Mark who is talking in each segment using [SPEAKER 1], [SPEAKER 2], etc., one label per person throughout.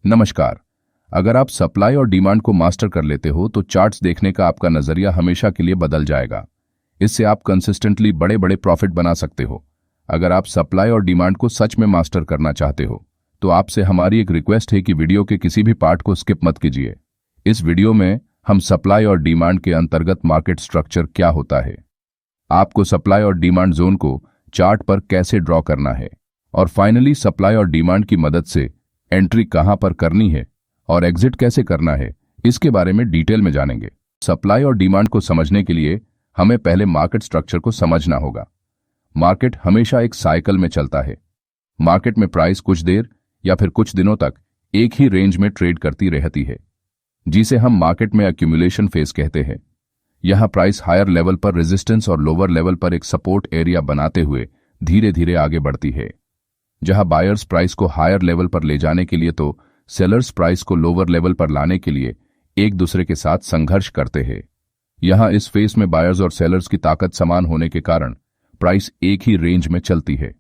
[SPEAKER 1] नमस्कार। अगर आप सप्लाई और डिमांड को मास्टर कर लेते हो तो चार्ट्स देखने का आपका नजरिया हमेशा के लिए बदल जाएगा। इससे आप कंसिस्टेंटली बड़े बड़े प्रॉफिट बना सकते हो। अगर आप सप्लाई और डिमांड को सच में मास्टर करना चाहते हो तो आपसे हमारी एक रिक्वेस्ट है कि वीडियो के किसी भी पार्ट को स्किप मत कीजिए। इस वीडियो में हम सप्लाई और डिमांड के अंतर्गत मार्केट स्ट्रक्चर क्या होता है, आपको सप्लाई और डिमांड जोन को चार्ट पर कैसे ड्रॉ करना है, और फाइनली सप्लाई और डिमांड की मदद से एंट्री कहां पर करनी है और एग्जिट कैसे करना है, इसके बारे में डिटेल में जानेंगे। सप्लाई और डिमांड को समझने के लिए हमें पहले मार्केट स्ट्रक्चर को समझना होगा। मार्केट हमेशा एक साइकिल में चलता है। मार्केट में प्राइस कुछ देर या फिर कुछ दिनों तक एक ही रेंज में ट्रेड करती रहती है, जिसे हम मार्केट में एक्यूमुलेशन फेज कहते हैं। यहां प्राइस हायर लेवल पर रेजिस्टेंस और लोअर लेवल पर एक सपोर्ट एरिया बनाते हुए धीरे धीरे आगे बढ़ती है। जहां बायर्स प्राइस को हायर लेवल पर ले जाने के लिए तो सेलर्स प्राइस को लोअर लेवल पर लाने के लिए एक दूसरे के साथ संघर्ष करते हैं। यहां इस फेज में बायर्स और सेलर्स की ताकत समान होने के कारण प्राइस एक ही रेंज में चलती है,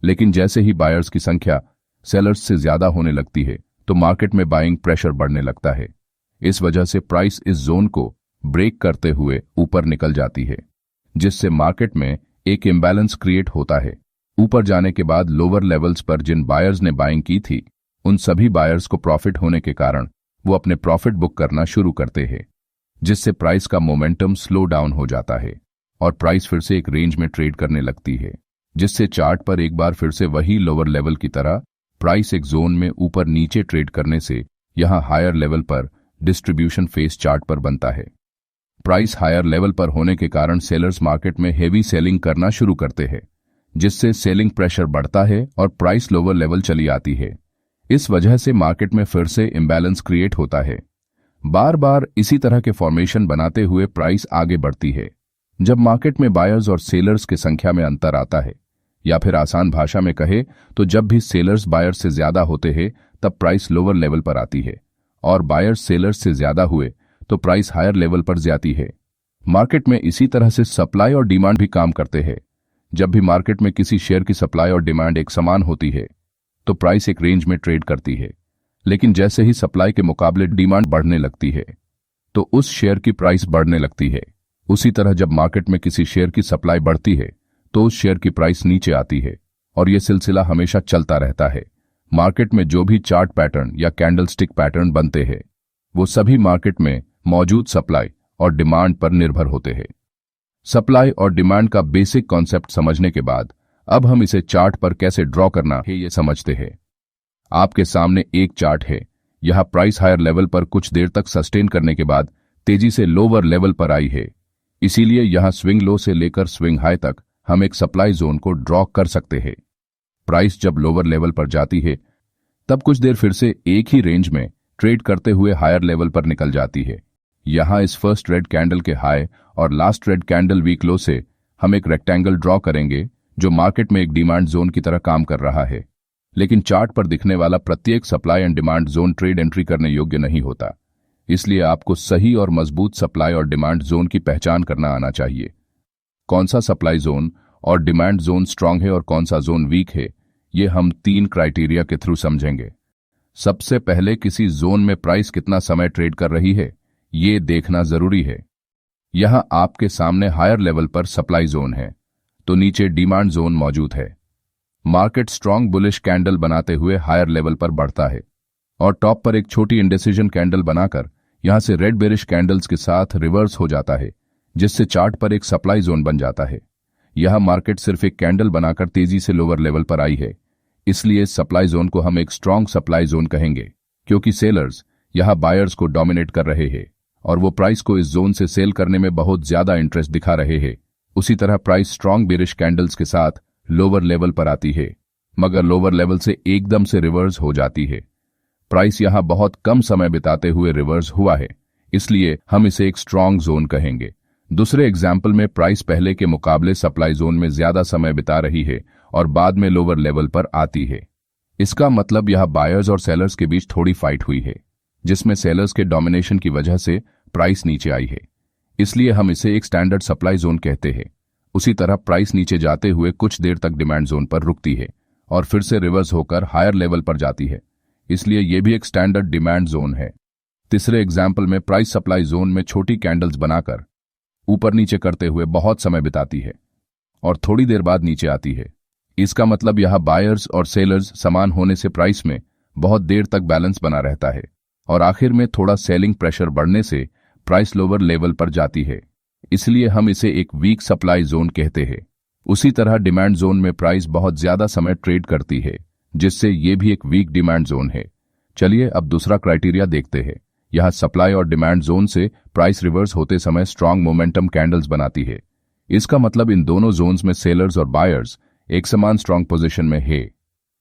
[SPEAKER 1] लेकिन जैसे ही बायर्स की संख्या सेलर्स से ज्यादा होने लगती है तो मार्केट में बाइंग प्रेशर बढ़ने लगता है। इस वजह से प्राइस इस जोन को ब्रेक करते हुए ऊपर निकल जाती है, जिससे मार्केट में एक इम्बैलेंस क्रिएट होता है। ऊपर जाने के बाद लोअर लेवल्स पर जिन बायर्स ने बाइंग की थी उन सभी बायर्स को प्रॉफिट होने के कारण वो अपने प्रॉफिट बुक करना शुरू करते हैं, जिससे प्राइस का मोमेंटम स्लो डाउन हो जाता है और प्राइस फिर से एक रेंज में ट्रेड करने लगती है, जिससे चार्ट पर एक बार फिर से वही लोअर लेवल की तरह प्राइस एक जोन में ऊपर नीचे ट्रेड करने से यहां हायर लेवल पर डिस्ट्रीब्यूशन फेस चार्ट पर बनता है। प्राइस हायर लेवल पर होने के कारण सेलर्स मार्केट में हेवी सेलिंग करना शुरू करते हैं, जिससे सेलिंग प्रेशर बढ़ता है और प्राइस लोअर लेवल चली आती है। इस वजह से मार्केट में फिर से इम्बैलेंस क्रिएट होता है। बार बार इसी तरह के फॉर्मेशन बनाते हुए प्राइस आगे बढ़ती है। जब मार्केट में बायर्स और सेलर्स की संख्या में अंतर आता है, या फिर आसान भाषा में कहे तो जब भी सेलर्स बायर्स से ज्यादा होते हैं तब प्राइस लोअर लेवल पर आती है, और बायर्स सेलर्स से ज्यादा हुए तो प्राइस हायर लेवल पर जाती है। मार्केट में इसी तरह से सप्लाई और डिमांड भी काम करते हैं। जब भी मार्केट में किसी शेयर की सप्लाई और डिमांड एक समान होती है तो प्राइस एक रेंज में ट्रेड करती है, लेकिन जैसे ही सप्लाई के मुकाबले डिमांड बढ़ने लगती है तो उस शेयर की प्राइस बढ़ने लगती है। उसी तरह जब मार्केट में किसी शेयर की सप्लाई बढ़ती है तो उस शेयर की प्राइस नीचे आती है, और यह सिलसिला हमेशा चलता रहता है। मार्केट में जो भी चार्ट पैटर्न या कैंडलस्टिक पैटर्न बनते हैं वो सभी मार्केट में मौजूद सप्लाई और डिमांड पर निर्भर होते हैं। सप्लाई और डिमांड का बेसिक कॉन्सेप्ट समझने के बाद अब हम इसे चार्ट पर कैसे ड्रॉ करना है ये समझते हैं। आपके सामने एक चार्ट है। यहां प्राइस हायर लेवल पर कुछ देर तक सस्टेन करने के बाद तेजी से लोअर लेवल पर आई है, इसीलिए यहां स्विंग लो से लेकर स्विंग हाई तक हम एक सप्लाई जोन को ड्रॉ कर सकते हैं। प्राइस जब लोअर लेवल पर जाती है तब कुछ देर फिर से एक ही रेंज में ट्रेड करते हुए हायर लेवल पर निकल जाती है। यहां इस फर्स्ट रेड कैंडल के हाई और last red candle weak low से हम एक रेक्टेंगल ड्रॉ करेंगे जो मार्केट में एक डिमांड जोन की तरह काम कर रहा है, लेकिन चार्ट पर दिखने वाला प्रत्येक supply and demand zone trade entry करने योग्य नहीं होता। इसलिए आपको सही और मजबूत सप्लाई और डिमांड जोन की पहचान करना आना चाहिए। कौन सा सप्लाई जोन और डिमांड जोन स्ट्रांग है और कौन सा जोन वीक है, ये हम 3 क्राइटेरिया के थ्रू समझेंगे। सबसे पहले किसी जोन में प्राइस कितना समय ट्रेड कर रही है ये देखना जरूरी है। यहां आपके सामने हायर लेवल पर सप्लाई जोन है तो नीचे डिमांड जोन मौजूद है। मार्केट स्ट्रांग बुलिश कैंडल बनाते हुए हायर लेवल पर बढ़ता है और टॉप पर एक छोटी इंडिसीजन कैंडल बनाकर यहां से रेड बेरिश कैंडल्स के साथ रिवर्स हो जाता है, जिससे चार्ट पर एक सप्लाई जोन बन जाता है। यह मार्केट सिर्फ एक कैंडल बनाकर तेजी से लोअर लेवल पर आई है, इसलिए इस सप्लाई जोन को हम एक स्ट्रांग सप्लाई जोन कहेंगे, क्योंकि सेलर्स यहां बायर्स को डोमिनेट कर रहे हैं और वो प्राइस को इस जोन से सेल करने में बहुत ज्यादा इंटरेस्ट दिखा रहे हैं। उसी तरह प्राइस स्ट्रांग बेरिश कैंडल्स के साथ लोअर लेवल पर आती है, मगर लोअर लेवल से एकदम से रिवर्स हो जाती है। प्राइस यहां बहुत कम समय बिताते हुए रिवर्स हुआ है, इसलिए हम इसे एक स्ट्रांग जोन कहेंगे। दूसरे एग्जाम्पल में प्राइस पहले के मुकाबले सप्लाई जोन में ज्यादा समय बिता रही है और बाद में लोअर लेवल पर आती है। इसका मतलब यह बायर्स और सेलर्स के बीच थोड़ी फाइट हुई है, जिसमें सेलर्स के डोमिनेशन की वजह से प्राइस नीचे आई है, इसलिए हम इसे एक स्टैंडर्ड सप्लाई जोन कहते हैं। उसी तरह प्राइस नीचे जाते हुए कुछ देर तक डिमांड जोन पर रुकती है और फिर से रिवर्स होकर हायर लेवल पर जाती है, इसलिए ये भी एक स्टैंडर्ड डिमांड जोन है। तीसरे एग्जाम्पल में प्राइस सप्लाई जोन में छोटी कैंडल्स बनाकर ऊपर नीचे करते हुए बहुत समय बिताती है और थोड़ी देर बाद नीचे आती है। इसका मतलब यह बायर्स और सेलर्स समान होने से प्राइस में बहुत देर तक बैलेंस बना रहता है और आखिर में थोड़ा सेलिंग प्रेशर बढ़ने से प्राइस लोअर लेवल पर जाती है। इसलिए हम इसे एक वीक सप्लाई जोन कहते हैं। उसी तरह डिमांड जोन में प्राइस बहुत ज्यादा समय ट्रेड करती है, जिससे ये भी एक वीक डिमांड जोन है। चलिए अब दूसरा क्राइटेरिया देखते हैं। यह सप्लाई और डिमांड जोन से प्राइस रिवर्स होते समय स्ट्रांग मोमेंटम कैंडल्स बनाती है। इसका मतलब इन दोनों जोन्स में सेलर्स और बायर्स एक समान स्ट्रांग पोजीशन में है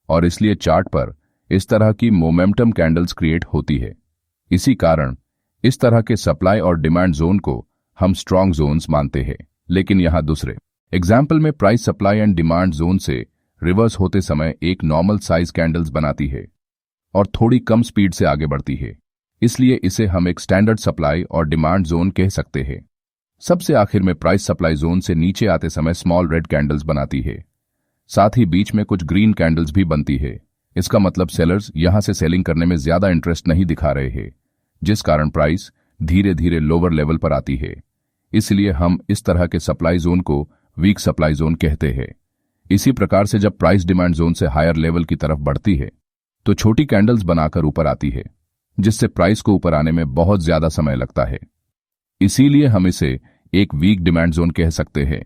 [SPEAKER 1] और इसलिए चार्ट पर इस तरह की मोमेंटम कैंडल्स क्रिएट होती है। इसी कारण इस तरह के सप्लाई और डिमांड जोन को हम स्ट्रांग जोन्स मानते हैं। लेकिन यहां दूसरे एग्जाम्पल में price supply and demand zone से रिवर्स होते समय एक नॉर्मल साइज कैंडल्स बनाती है और थोड़ी कम स्पीड से आगे बढ़ती है, इसलिए इसे हम एक स्टैंडर्ड सप्लाई और डिमांड जोन कह सकते हैं। सबसे आखिर में प्राइस सप्लाई जोन से नीचे आते समय स्मॉल रेड कैंडल्स बनाती है, साथ ही बीच में कुछ ग्रीन कैंडल्स भी बनती है। इसका मतलब सेलर्स यहां से सेलिंग करने में ज्यादा इंटरेस्ट नहीं दिखा रहे हैं, जिस कारण प्राइस धीरे धीरे लोअर लेवल पर आती है। इसलिए हम इस तरह के सप्लाई जोन को वीक सप्लाई जोन कहते हैं। इसी प्रकार से जब प्राइस डिमांड जोन से हायर लेवल की तरफ बढ़ती है तो छोटी कैंडल्स बनाकर ऊपर आती है, जिससे प्राइस को ऊपर आने में बहुत ज्यादा समय लगता है। इसीलिए हम इसे एक वीक डिमांड जोन कह सकते हैं।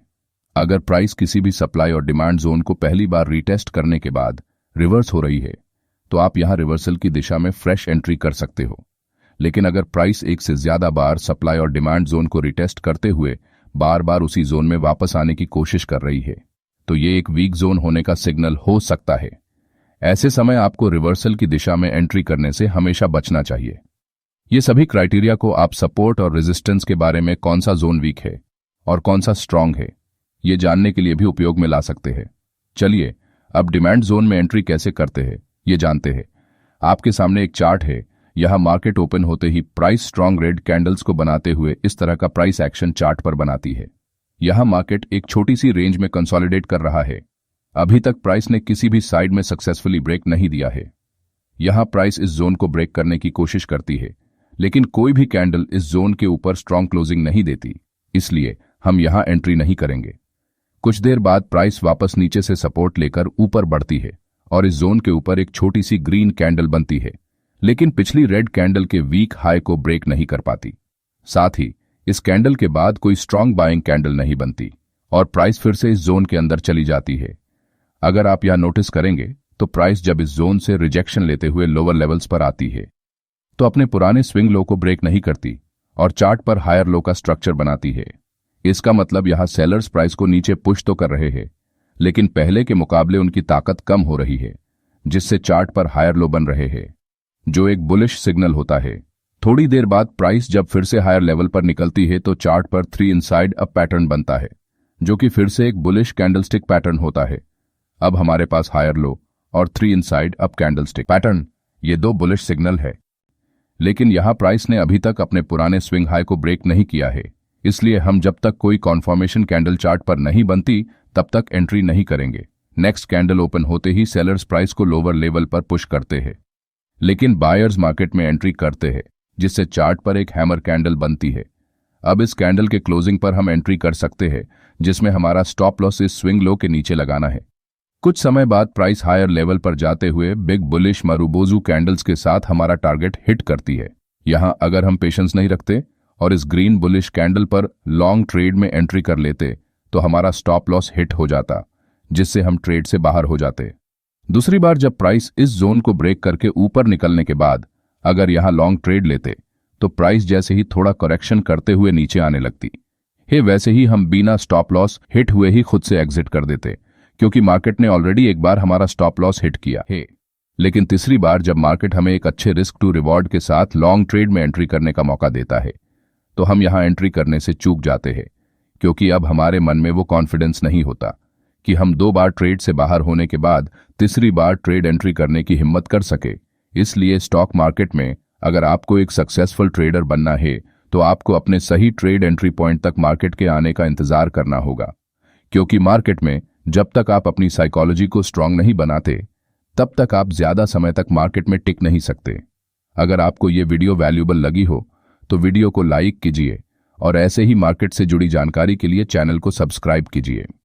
[SPEAKER 1] अगर प्राइस किसी भी सप्लाई और डिमांड जोन को पहली बार रीटेस्ट करने के बाद रिवर्स हो रही है तो आप यहां रिवर्सल की दिशा में फ्रेश एंट्री कर सकते हो। लेकिन अगर प्राइस एक से ज्यादा बार सप्लाई और डिमांड जोन को रिटेस्ट करते हुए बार बार उसी जोन में वापस आने की कोशिश कर रही है तो ये एक वीक जोन होने का सिग्नल हो सकता है। ऐसे समय आपको रिवर्सल की दिशा में एंट्री करने से हमेशा बचना चाहिए। ये सभी क्राइटेरिया को आप सपोर्ट और रेजिस्टेंस के बारे में कौन सा जोन वीक है और कौन सा स्ट्रांग है ये जानने के लिए भी उपयोग में ला सकते हैं। चलिए अब डिमांड जोन में एंट्री कैसे करते हैं ये जानते हैं। आपके सामने एक चार्ट है। यहां मार्केट ओपन होते ही प्राइस स्ट्रांग रेड कैंडल्स को बनाते हुए इस तरह का प्राइस एक्शन चार्ट पर बनाती है। यहां मार्केट एक छोटी सी रेंज में कंसोलिडेट कर रहा है। अभी तक प्राइस ने किसी भी साइड में सक्सेसफुली ब्रेक नहीं दिया है। यहां प्राइस इस जोन को ब्रेक करने की कोशिश करती है, लेकिन कोई भी कैंडल इस जोन के ऊपर स्ट्रांग क्लोजिंग नहीं देती, इसलिए हम यहां एंट्री नहीं करेंगे। कुछ देर बाद प्राइस वापस नीचे से सपोर्ट लेकर ऊपर बढ़ती है और इस जोन के ऊपर एक छोटी सी ग्रीन कैंडल बनती है, लेकिन पिछली रेड कैंडल के वीक हाई को ब्रेक नहीं कर पाती। साथ ही इस कैंडल के बाद कोई स्ट्रांग बाइंग कैंडल नहीं बनती और प्राइस फिर से इस जोन के अंदर चली जाती है। अगर आप यहां नोटिस करेंगे तो प्राइस जब इस जोन से रिजेक्शन लेते हुए लोअर लेवल्स पर आती है तो अपने पुराने स्विंग लो को ब्रेक नहीं करती और चार्ट पर हायर लो का स्ट्रक्चर बनाती है। इसका मतलब यहां सेलर्स प्राइस को नीचे पुश तो कर रहे हैं, लेकिन पहले के मुकाबले उनकी ताकत कम हो रही है, जिससे चार्ट पर हायर लो बन रहे हैं, जो एक बुलिश सिग्नल होता है। थोड़ी देर बाद प्राइस जब फिर से हायर लेवल पर निकलती है तो चार्ट पर 3 इनसाइड अप पैटर्न बनता है, जो कि फिर से एक बुलिश कैंडलस्टिक पैटर्न होता है। अब हमारे पास हायर लो और 3 इनसाइड अप कैंडलस्टिक पैटर्न, ये 2 बुलिश सिग्नल है। लेकिन यहां प्राइस ने अभी तक अपने पुराने स्विंग हाई को ब्रेक नहीं किया है, इसलिए हम जब तक कोई कॉन्फर्मेशन कैंडल चार्ट पर नहीं बनती तब तक एंट्री नहीं करेंगे। नेक्स्ट कैंडल ओपन होते ही सेलर्स प्राइस को लोअर लेवल पर पुश करते हैं, लेकिन बायर्स मार्केट में एंट्री करते हैं, जिससे चार्ट पर एक हैमर कैंडल बनती है। अब इस कैंडल के क्लोजिंग पर हम एंट्री कर सकते हैं, जिसमें हमारा स्टॉप लॉस इस स्विंग लो के नीचे लगाना है। कुछ समय बाद प्राइस हायर लेवल पर जाते हुए बिग बुलिश मारुबोजू कैंडल्स के साथ हमारा टारगेट हिट करती है। यहां अगर हम पेशेंस नहीं रखते और इस ग्रीन बुलिश कैंडल पर लॉन्ग ट्रेड में एंट्री कर लेते तो हमारा स्टॉप लॉस हिट हो जाता, जिससे हम ट्रेड से बाहर हो जाते। दूसरी बार जब प्राइस इस जोन को ब्रेक करके ऊपर निकलने के बाद अगर यहां लॉन्ग ट्रेड लेते तो प्राइस जैसे ही थोड़ा करेक्शन करते हुए नीचे आने लगती है, वैसे ही हम बिना स्टॉप लॉस हिट हुए ही खुद से एग्जिट कर देते, क्योंकि मार्केट ने ऑलरेडी एक बार हमारा स्टॉप लॉस हिट किया है। लेकिन तीसरी बार जब मार्केट हमें एक अच्छे रिस्क टू रिवॉर्ड के साथ लॉन्ग ट्रेड में एंट्री करने का मौका देता है तो हम यहां एंट्री करने से चूक जाते हैं, क्योंकि अब हमारे मन में वो कॉन्फिडेंस नहीं होता कि हम 2 बार ट्रेड से बाहर होने के बाद तीसरी बार ट्रेड एंट्री करने की हिम्मत कर सके। इसलिए स्टॉक मार्केट में अगर आपको एक सक्सेसफुल ट्रेडर बनना है तो आपको अपने सही ट्रेड एंट्री पॉइंट तक मार्केट के आने का इंतजार करना होगा, क्योंकि मार्केट में जब तक आप अपनी साइकोलॉजी को स्ट्रांग नहीं बनाते तब तक आप ज्यादा समय तक मार्केट में टिक नहीं सकते। अगर आपको ये वीडियो वैल्यूएबल लगी हो तो वीडियो को लाइक कीजिए और ऐसे ही मार्केट से जुड़ी जानकारी के लिए चैनल को सब्सक्राइब कीजिए।